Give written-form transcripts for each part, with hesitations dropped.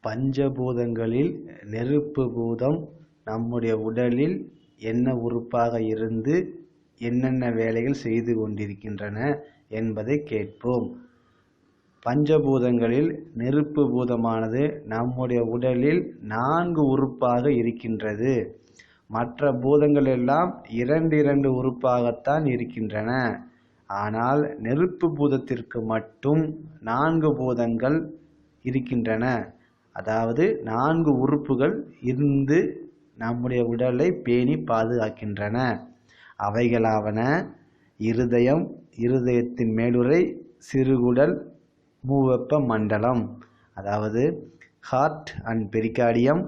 பஞ்சபூதங்களில் நெருப்பு பூதம் நம்முடைய உடலில் என்ன உறுப்பாக இருந்து என்னென்ன வேலைகள் செய்து கொண்டிருக்கின்றன என்பதை கேட்போம். பஞ்சபூதங்களில் நெருப்பு பூதமானது நம்முடைய உடலில் 4 உறுப்பாக இருக்கின்றது. மற்ற பூதங்கள் எல்லாம் 2 உறுப்பாகத்தான் இருக்கின்றன. ஆனால் நெருப்பு பூதத்திற்கு மட்டும் 4 பூதங்கள் இருக்கின்றன. அதாவது 4 உறுப்புகள் இருந்து நம்முடைய உடலை பேணி பாதுகாக்கின்றன. அவைகளாவன இருதயம், இருதயத்தின் மேலுறை, சிறுகுடல், மூவெப்ப மண்டலம், அதாவது heart and pericardium,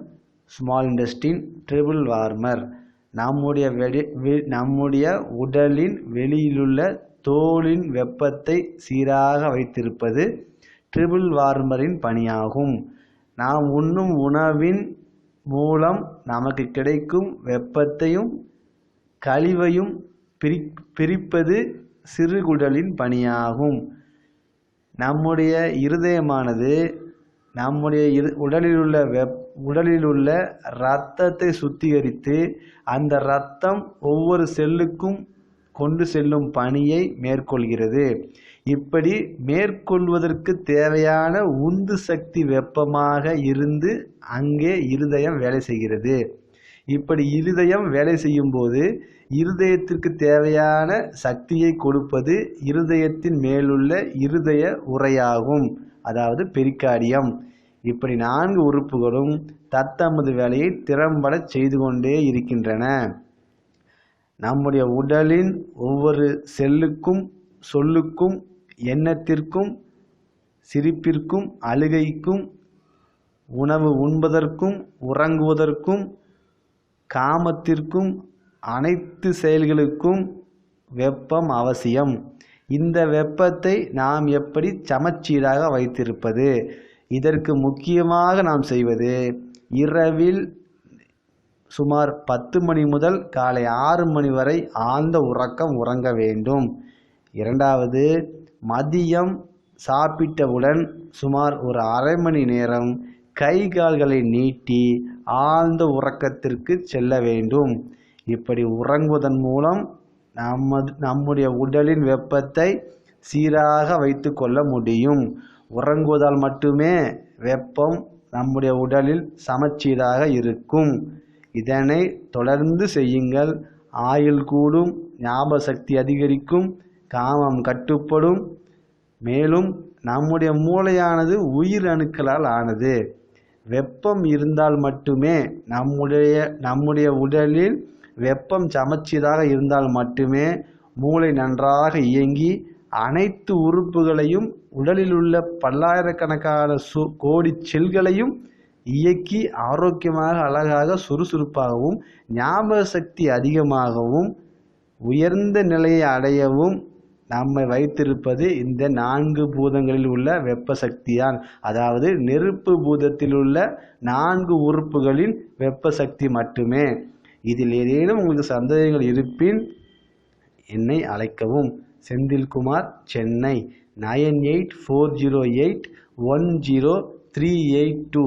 small intestine, triple warmer. நம்முடைய உடலின் வெளியிலுள்ள தோலின் வெப்பத்தை சீராக வைத்திருப்பது ட்ரிபிள் வார்மரின் பணியாகும். நாம் உண்ணும் உணவின் மூலம் நமக்கு கிடைக்கும் வெப்பத்தையும் கழிவையும் பிரிப்பது சிறுகுடலின் பணியாகும். நம்முடைய இருதயமானது நம்முடைய உடலிலுள்ள இரத்தத்தை சுத்திகரித்து அந்த இரத்தம் ஒவ்வொரு செல்லுக்கும் கொண்டு செல்லும் பணியை மேற்கொள்கிறது. இப்படி மேற்கொள்வதற்கு தேவையான உந்து சக்தி வெப்பமாக இருந்து அங்கே இருதயம் வேலை செய்கிறது. இப்படி இருதயம் வேலை செய்யும் போது இருதயத்திற்கு தேவையான சக்தியை கொடுப்பது இருதயத்தின் மேலுள்ள இருதய உறையாகும், அதாவது பெரிகார்டியம். இப்படி 4 உறுப்புகளும் தத்தமது வேலையை திறம்பட செய்து கொண்டே இருக்கின்றன. நம்முடைய உடலின் ஒவ்வொரு செல்லுக்கும், சொல்லுக்கும், எண்ணத்திற்கும், சிரிப்பிற்கும், அழுகைக்கும், உணவு உண்பதற்கும், உறங்குவதற்கும், காமத்திற்கும், அனைத்து செயல்களுக்கும் வெப்பம் அவசியம். இந்த வெப்பத்தை நாம் எப்படி சமச்சீராக வைத்திருப்பது? இதற்கு முக்கியமாக நாம் செய்வது இரவில் சுமார் 10 மணி முதல் காலை 6 மணி வரை ஆழ்ந்த உறக்கம் உறங்க வேண்டும். இரண்டாவது, மதியம் சாப்பிட்டவுடன் சுமார் ஒரு அரை மணி நேரம் கை கால்களை நீட்டி ஆழ்ந்த உறக்கத்திற்கு செல்ல வேண்டும். இப்படி உறங்குவதன் மூலம் நம்முடைய உடலின் வெப்பத்தை சீராக வைத்து கொள்ள முடியும். உறங்குவதால் மட்டுமே வெப்பம் நம்முடைய உடலில் சமச்சீராக இருக்கும். இதனை தொடர்ந்து செய்யுங்கள். ஆயுள் கூடும், ஞாபக சக்தி அதிகரிக்கும், காமம் கட்டுப்படும். மேலும் நம்முடைய மூளையானது உயிர் அணுக்களால் ஆனது. வெப்பம் இருந்தால் மட்டுமே நம்முடைய உடலில் வெப்பம் சமச்சீராக இருந்தால் மட்டுமே மூளை நன்றாக இயங்கி அனைத்து உறுப்புகளையும், உடலில் உள்ள பல்லாயிரக்கணக்கான கோடி செல்களையும் இயக்கி ஆரோக்கியமாக, அழகாக, சுறுசுறுப்பாகவும், ஞாபக சக்தி அதிகமாகவும், உயர்ந்த நிலையை அடையவும் நம்மை வைத்திருப்பது இந்த 4 பூதங்களில் உள்ள வெப்ப சக்தியான். அதாவது நெருப்பு பூதத்தில் உள்ள 4 உறுப்புகளின் வெப்ப சக்தி மட்டுமே. இதில் ஏதேனும் உங்களுக்கு சந்தேகங்கள் இருப்பின் என்னை அழைக்கவும். செந்தில்குமார், சென்னை 9840810382.